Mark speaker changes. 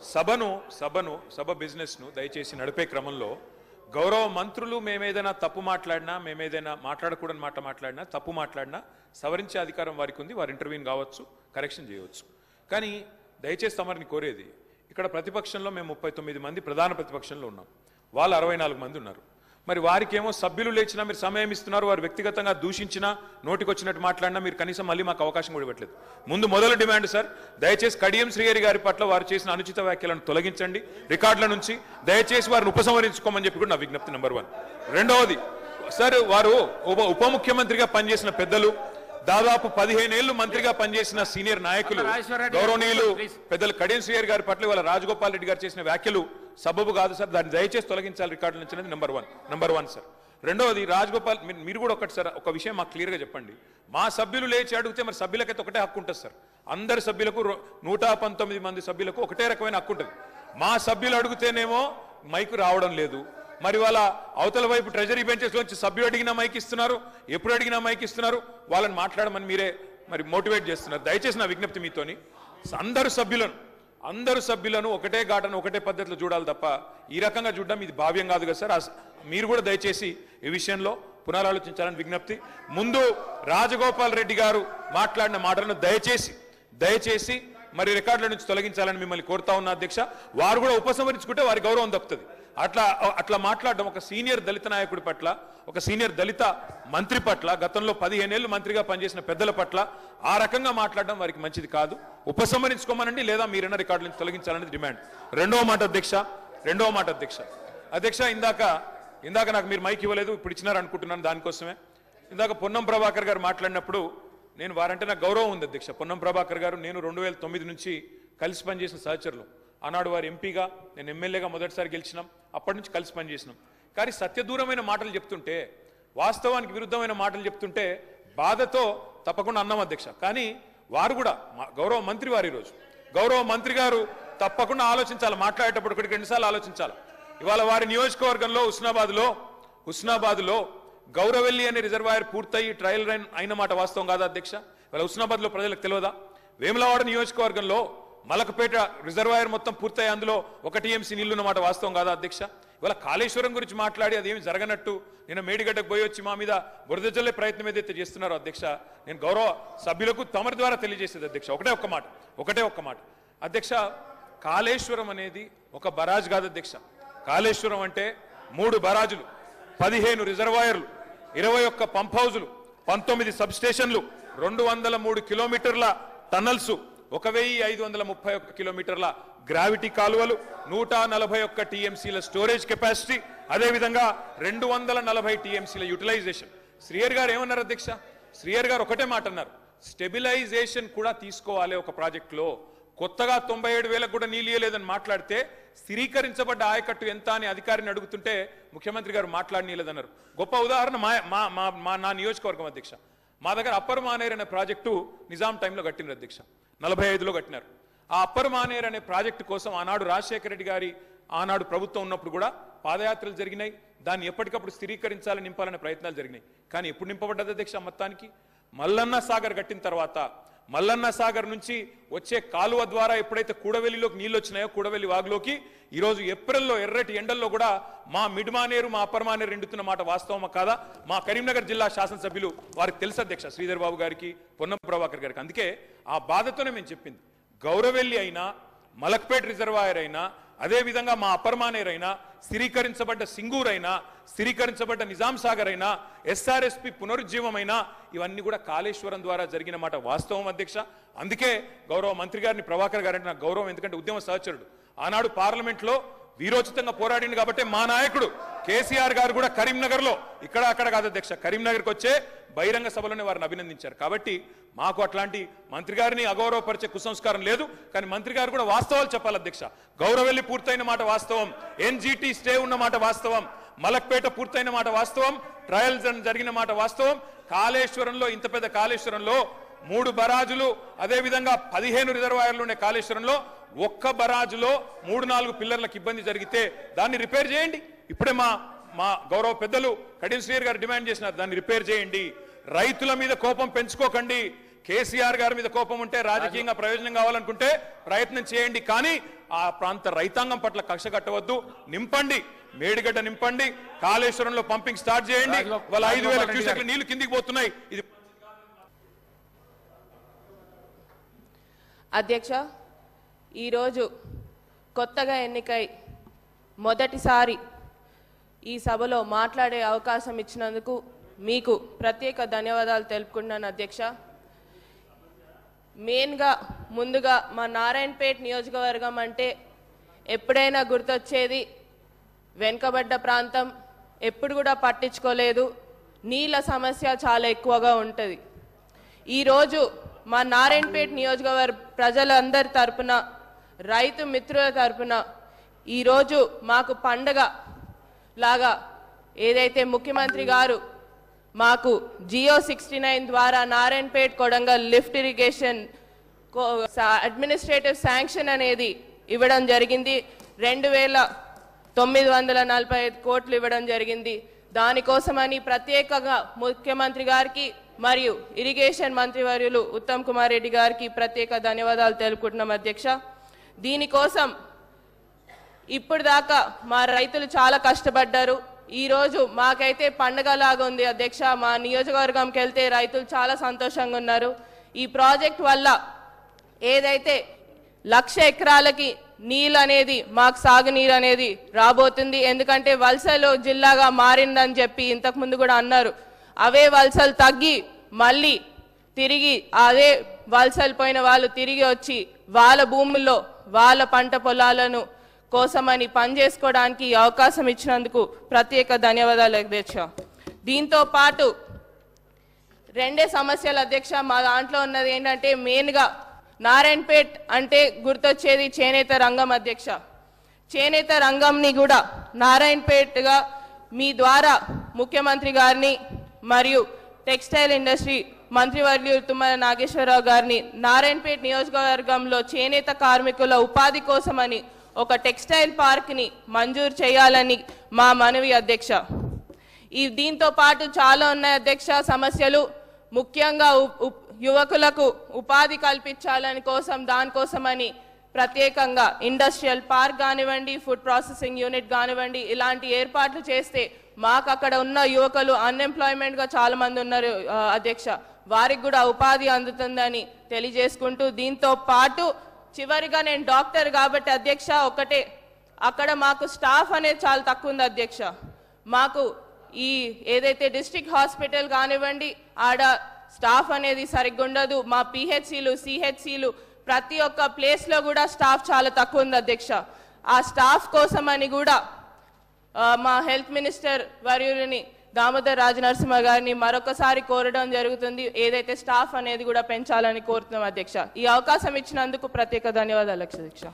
Speaker 1: సభ బిజినెస్ను దయచేసి నడిపే క్రమంలో గౌరవ మంత్రులు మేమేదైనా తప్పు మాట్లాడినా, మేమేదైనా మాట్లాడకూడని మాట మాట్లాడినా, తప్పు మాట్లాడినా సవరించే అధికారం వారికి ఉంది. వారు ఇంటర్వ్యూని కావచ్చు, కరెక్షన్ చేయవచ్చు. కానీ దయచేసి తమరిని కోరేది, ఇక్కడ ప్రతిపక్షంలో మేము 39 మంది ప్రధాన ప్రతిపక్షంలో ఉన్నాం, వాళ్ళు 64 మంది ఉన్నారు. మరి వారికేమో సభ్యులు లేచినా మీరు సమయం ఇస్తున్నారు, వారు వ్యక్తిగతంగా దూషించినా, నోటికొచ్చినట్టు మాట్లాడినా మీరు కనీసం మళ్ళీ మాకు అవకాశం కూడా ఇవ్వట్లేదు. మొదలు డిమాండ్ సార్, దయచేసి కడియం శ్రీహరి గారి పట్ల వారు చేసిన అనుచిత వ్యాఖ్యలను తొలగించండి రికార్డుల నుంచి, దయచేసి వారిని ఉపసంహరించుకోమని చెప్పి కూడా నా విజ్ఞప్తి నెంబర్ 1. రెండవది సార్, వారు ఉప ముఖ్యమంత్రిగా పనిచేసిన పెద్దలు, దాదాపు 15 ఏళ్లు మంత్రిగా పనిచేసిన సీనియర్ నాయకులు, గౌరవనీయులు పెద్దలు కడియం శ్రీహరి గారి పట్ల వాళ్ళ రాజగోపాల్ రెడ్డి గారు చేసిన వ్యాఖ్యలు సబబు కాదు సార్, దాన్ని దయచేసి తొలగించాలి రికార్డుల నుంచి అనేది నెంబర్ వన్ సార్. రెండవది రాజగోపాల్, మీరు కూడా ఒకటి సార్, ఒక విషయం మాకు క్లియర్గా చెప్పండి. మా సభ్యులు లేచి అడిగితే మరి సభ్యులకైతే ఒకటే హక్కు ఉంటుంది సార్, అందరి సభ్యులకు 119 మంది సభ్యులకు ఒకటే రకమైన హక్కు ఉంటుంది. మా సభ్యులు అడిగితేనేమో మైకు రావడం లేదు, మరి వాళ్ళ అవతల వైపు ట్రెజరీ బెంచెస్ లోంచి సభ్యులు అడిగినా మైక్ ఇస్తున్నారు, ఎప్పుడు అడిగినా మైక్ ఇస్తున్నారు, వాళ్ళని మాట్లాడమని మీరే మరి మోటివేట్ చేస్తున్నారు. దయచేసి నా విజ్ఞప్తి మీతోని, అందరు సభ్యులను ఒకటే ఘాటను ఒకటే పద్ధతిలో చూడాలి తప్ప ఈ రకంగా చూడడం ఇది భావ్యం కాదు కదా సార్. మీరు కూడా దయచేసి ఈ విషయంలో పునరాలోచించాలని విజ్ఞప్తి. ముందు రాజగోపాల్ రెడ్డి గారు మాట్లాడిన మాటలను దయచేసి మరి రికార్డుల నుంచి తొలగించాలని మిమ్మల్ని కోరుతా ఉన్నా అధ్యక్ష. వారు కూడా ఉపసంహరించుకుంటే వారి గౌరవం దక్కుతుంది. అట్లా మాట్లాడడం ఒక సీనియర్ దళిత నాయకుడి పట్ల, ఒక సీనియర్ దళిత మంత్రి పట్ల, గతంలో 15 ఏళ్లు మంత్రిగా పనిచేసిన పెద్దల పట్ల ఆ రకంగా మాట్లాడడం వారికి మంచిది కాదు. ఉపసంహరించుకోమనండి, లేదా మీరైనా రికార్డుల నుంచి తొలగించాలనేది డిమాండ్. రెండవ మాట అధ్యక్ష, ఇందాక నాకు మీరు మైక్ ఇవ్వలేదు, ఇప్పుడు ఇచ్చినారు అనుకుంటున్నాను. దానికోసమే ఇందాక పొన్నం ప్రభాకర్ గారు మాట్లాడినప్పుడు నేను వారంటే నాకు గౌరవం ఉంది అధ్యక్ష. పొన్నం ప్రభాకర్ గారు నేను 2009 నుంచి కలిసి పనిచేసిన సహచరులు. ఆనాడు వారు ఎంపీగా, నేను ఎమ్మెల్యేగా మొదటిసారి గెలిచినాం, అప్పటి నుంచి కలిసి పనిచేసినాం. కానీ సత్యదూరమైన మాటలు చెప్తుంటే, వాస్తవానికి విరుద్ధమైన మాటలు చెప్తుంటే బాధతో తప్పకుండా అన్నాం అధ్యక్ష. కానీ వారు కూడా గౌరవ మంత్రి వారు, ఈరోజు గౌరవ మంత్రి గారు తప్పకుండా ఆలోచించాలి, మాట్లాడేటప్పుడు ఒకటికి 2 సార్లు ఆలోచించాలి. ఇవాళ వారి నియోజకవర్గంలో హుస్నాబాద్లో గౌరవెల్లి అనే రిజర్వాయర్ పూర్తయి ట్రయల్ రన్ అయిన మాట వాస్తవం కాదా అధ్యక్ష? ఇవాళ హుస్నాబాద్లో ప్రజలకు తెలియదా? వేములవాడ నియోజకవర్గంలో మలకపేట రిజర్వాయర్ మొత్తం పూర్తయి అందులో 1 TMC నీళ్లున్న మాట వాస్తవం కాదా అధ్యక్ష? ఇవాళ కాళేశ్వరం గురించి మాట్లాడి అదేమి జరగనట్టు నేను మేడిగడ్డకు పోయి వచ్చి మా మీద బురద జల్లే ప్రయత్నం ఏదైతే చేస్తున్నారో అధ్యక్ష, నేను గౌరవ సభ్యులకు తమరి ద్వారా తెలియజేసేది అధ్యక్ష ఒకటే ఒక్క మాట అధ్యక్ష. కాళేశ్వరం అనేది ఒక బరాజ్ కాదు అధ్యక్ష. కాళేశ్వరం అంటే 3 బరాజులు, 15 రిజర్వాయర్లు, 21 పంప్ హౌజులు, 19 సబ్ స్టేషన్లు, 203 కిలోమీటర్ల టన్నల్స్, 1531 కిలోమీటర్ల గ్రావిటీ కాలువలు, 141 TMCల స్టోరేజ్ కెపాసిటీ, అదేవిధంగా 240 TMCల యూటిలైజేషన్. శ్రీహరి గారు ఏమన్నారు అధ్యక్ష? శ్రీహరి గారు ఒకటే మాట అన్నారు, స్టెబిలైజేషన్ కూడా తీసుకోవాలి ఒక ప్రాజెక్టులో. కొత్తగా 97,000 కూడా నీళ్ళు ఇయ్యలేదని మాట్లాడితే స్థిరీకరించబడ్డ ఆయకట్టు ఎంత అని అధికారిని అడుగుతుంటే ముఖ్యమంత్రి గారు మాట్లాడనీయలేదన్నారు. గొప్ప ఉదాహరణ నా నియోజకవర్గం అధ్యక్ష. మా దగ్గర అప్పర్ మానేర్ అనే ప్రాజెక్టు నిజాం టైంలో కట్టినారు అధ్యక్ష, 45లో కట్టినారు. ఆ అప్పర్ మానేర్ అనే ప్రాజెక్టు కోసం ఆనాడు రాజశేఖర రెడ్డి గారి ఆనాడు ప్రభుత్వం ఉన్నప్పుడు కూడా పాదయాత్రలు జరిగినాయి. దాన్ని ఎప్పటికప్పుడు స్థిరీకరించాలని, నింపాలనే ప్రయత్నాలు జరిగినాయి. కానీ ఎప్పుడు నింపబడ్డది అధ్యక్ష? మొత్తానికి మల్లన్న సాగర్ కట్టిన తర్వాత, మల్లన్న సాగర్ నుంచి వచ్చే కాలువ ద్వారా ఎప్పుడైతే కూడవెల్లిలోకి నీళ్ళు వచ్చినాయో, కూడవెల్లి వాగులోకి ఈరోజు ఏప్రిల్లో ఎర్రటి ఎండల్లో కూడా మా మిడ్ మానేరు, మా అప్పర్ మానేరు ఎండుతున్న మాట వాస్తవమా కాదా? మా కరీంనగర్ జిల్లా శాసనసభ్యులు వారికి తెలుసు అధ్యక్ష, శ్రీధర్ బాబు గారికి, పొన్నం ప్రభాకర్ గారికి. అందుకే ఆ బాధతోనే మేము చెప్పింది, గౌరవెల్లి అయినా, మలక్పేట్ రిజర్వాయర్ అయినా, అదేవిధంగా మా అప్పర్ మానేర్ అయినా, స్థిరీకరించబడ్డ సింగూర్ అయినా, స్థిరీకరించబడ్డ నిజాం సాగర్ అయినా, SRSP పునరుజ్జీవమైనా, ఇవన్నీ కూడా కాళేశ్వరం ద్వారా జరిగిన మాట వాస్తవం అధ్యక్ష. అందుకే గౌరవ మంత్రి గారిని, ప్రభాకర్ గారు అంటే నాకు గౌరవం, ఎందుకంటే ఉద్యమ సహచరుడు. ఆనాడు పార్లమెంట్లో వీరోచితంగా పోరాడింది కాబట్టి మా నాయకుడు కేసీఆర్ గారు కూడా కరీంనగర్లో, ఇక్కడ అక్కడ కాదు అధ్యక్ష, కరీంనగర్కి వచ్చే బహిరంగ సభలోనే వారిని అభినందించారు. కాబట్టి మాకు అట్లాంటి మంత్రి గారిని అగౌరవపరిచే కుసంస్కారం లేదు. కానీ మంత్రి గారు కూడా వాస్తవాలు చెప్పాలి అధ్యక్ష. గౌరవెల్లి పూర్తయిన మాట వాస్తవం, NGT స్టే ఉన్న మాట వాస్తవం, మలక్పేట పూర్తయిన మాట వాస్తవం, ట్రయల్స్ జరిగిన మాట వాస్తవం. కాళేశ్వరంలో, ఇంత పెద్ద కాళేశ్వరంలో 3 బరాజులు, అదేవిధంగా 15 రిజర్వాయర్లు ఉండే కాళేశ్వరంలో ఒక్క బరాజులో 3-4 పిల్లర్లకు ఇబ్బంది జరిగితే దాన్ని రిపేర్ చేయండి. ఇప్పుడే మా గౌరవ పెద్దలు కడియం శ్రీహరి గారు డిమాండ్ చేసినారు, దాన్ని రిపేర్ చేయండి. రైతుల మీద కోపం పెంచుకోకండి. కేసీఆర్ గారి మీద కోపం ఉంటే రాజకీయంగా ప్రయోజనం కావాలనుకుంటే ప్రయత్నం చేయండి, కానీ ఆ ప్రాంత రైతాంగం పట్ల కక్ష కట్టవద్దు. నింపండి, మేడిగడ్డ నింపండి, కాళేశ్వరంలో పంపింగ్ స్టార్ట్ చేయండి. వాళ్ళ 5,000 క్యూసెక్ల నీళ్లు కిందికి పోతున్నాయి. ఇది
Speaker 2: అధ్యక్ష, ఈరోజు కొత్తగా ఎన్నికై మొదటిసారి ఈ సభలో మాట్లాడే అవకాశం ఇచ్చినందుకు మీకు ప్రత్యేక ధన్యవాదాలు తెలుపుకుంటున్నాను అధ్యక్ష. మెయిన్గా ముందుగా మా నారాయణపేట్ నియోజకవర్గం అంటే ఎప్పుడైనా గుర్తొచ్చేది వెనుకబడ్డ ప్రాంతం, ఎప్పుడు కూడా పట్టించుకోలేదు, నీళ్ళ సమస్య చాలా ఎక్కువగా ఉంటుంది. ఈరోజు మా నారాయణపేట్ నియోజకవర్గ ప్రజలందరి తరపున, రైతు మిత్రుల తరపున ఈరోజు మాకు పండగ లాగా ఏదైతే ముఖ్యమంత్రి గారు మాకు జియో 69 ద్వారా Narayanpet Kodangal lift irrigation administrative sanction అనేది ఇవ్వడం జరిగింది. 2,945 కోట్లు ఇవ్వడం జరిగింది. దానికోసమని ప్రత్యేకంగా ముఖ్యమంత్రి గారికి మరియు ఇరిగేషన్ మంత్రివర్యులు ఉత్తమ్ కుమార్ రెడ్డి గారికి ప్రత్యేక ధన్యవాదాలు తెలుపుకుంటున్నాం అధ్యక్ష. దీనికోసం ఇప్పుడు దాకా మా రైతులు చాలా కష్టపడ్డారు. ఈరోజు మాకైతే పండగలాగా ఉంది అధ్యక్ష. మా నియోజకవర్గంకి వెళ్తే రైతులు చాలా సంతోషంగా ఉన్నారు. ఈ ప్రాజెక్ట్ వల్ల ఏదైతే 1,00,000 ఎకరాలకి నీళ్ళు అనేది, మాకు సాగునీరు అనేది రాబోతుంది. ఎందుకంటే వలసలు జిల్లాగా మారిందని చెప్పి ఇంతకుముందు కూడా అన్నారు. అవే వలసలు తగ్గి మళ్ళీ తిరిగి అదే వలసలు పోయిన వాళ్ళు తిరిగి వచ్చి వాళ్ళ భూముల్లో వాళ్ళ పంట పొలాలను కోసమని పనిచేసుకోవడానికి అవకాశం ఇచ్చినందుకు ప్రత్యేక ధన్యవాదాలు అధ్యక్ష. దీంతో పాటు 2 సమస్యలు అధ్యక్ష. మా దాంట్లో ఉన్నది ఏంటంటే మెయిన్గా నారాయణపేట్ అంటే గుర్తొచ్చేది చేనేత రంగం అధ్యక్ష. చేనేత రంగంని కూడా నారాయణపేట్గా మీ ద్వారా ముఖ్యమంత్రి గారిని మరియు టెక్స్టైల్ ఇండస్ట్రీ మంత్రివర్యులు తుమ్మల నాగేశ్వరరావు గారిని నారాయణపేట్ నియోజకవర్గంలో చేనేత కార్మికుల ఉపాధి కోసమని ఒక టెక్స్టైల్ పార్క్ని మంజూరు చేయాలని మా మనవి అధ్యక్ష. దీంతో పాటు చాలా ఉన్నాయి అధ్యక్ష సమస్యలు. ముఖ్యంగా యువకులకు ఉపాధి కల్పించాలని దానికోసమని ప్రత్యేకంగా ఇండస్ట్రియల్ పార్క్ కానివ్వండి, ఫుడ్ ప్రాసెసింగ్ యూనిట్ కానివ్వండి, ఇలాంటి ఏర్పాట్లు చేస్తే మాకు అక్కడ ఉన్న యువకులు అన్ఎంప్లాయ్మెంట్గా చాలా మంది ఉన్నారు అధ్యక్ష, వారికి కూడా ఉపాధి అందుతుందని తెలియజేసుకుంటూ, దీంతో పాటు చివరిగా నేను డాక్టర్ కాబట్టి అధ్యక్ష ఒకటే, అక్కడ మాకు స్టాఫ్ అనేది చాలా తక్కువ ఉంది అధ్యక్ష. మాకు ఈ ఏదైతే డిస్ట్రిక్ట్ హాస్పిటల్ కానివ్వండి ఆడ స్టాఫ్ అనేది సరిగ్గా ఉండదు. మా పిహెచ్సిలు, సిహెచ్సిలు ప్రతి ఒక్క ప్లేస్లో కూడా స్టాఫ్ చాలా తక్కువ ఉంది అధ్యక్ష. ఆ స్టాఫ్ కోసమని కూడా మా హెల్త్ మినిస్టర్ వర్యులని దామోదర్ రాజనరసింహ గారిని మరొకసారి కోరడం జరుగుతుంది. ఏదైతే స్టాఫ్ అనేది కూడా పెంచాలని కోరుతున్నాం అధ్యక్ష. ఈ అవకాశం ఇచ్చినందుకు ప్రత్యేక ధన్యవాదాలు అధ్యక్ష.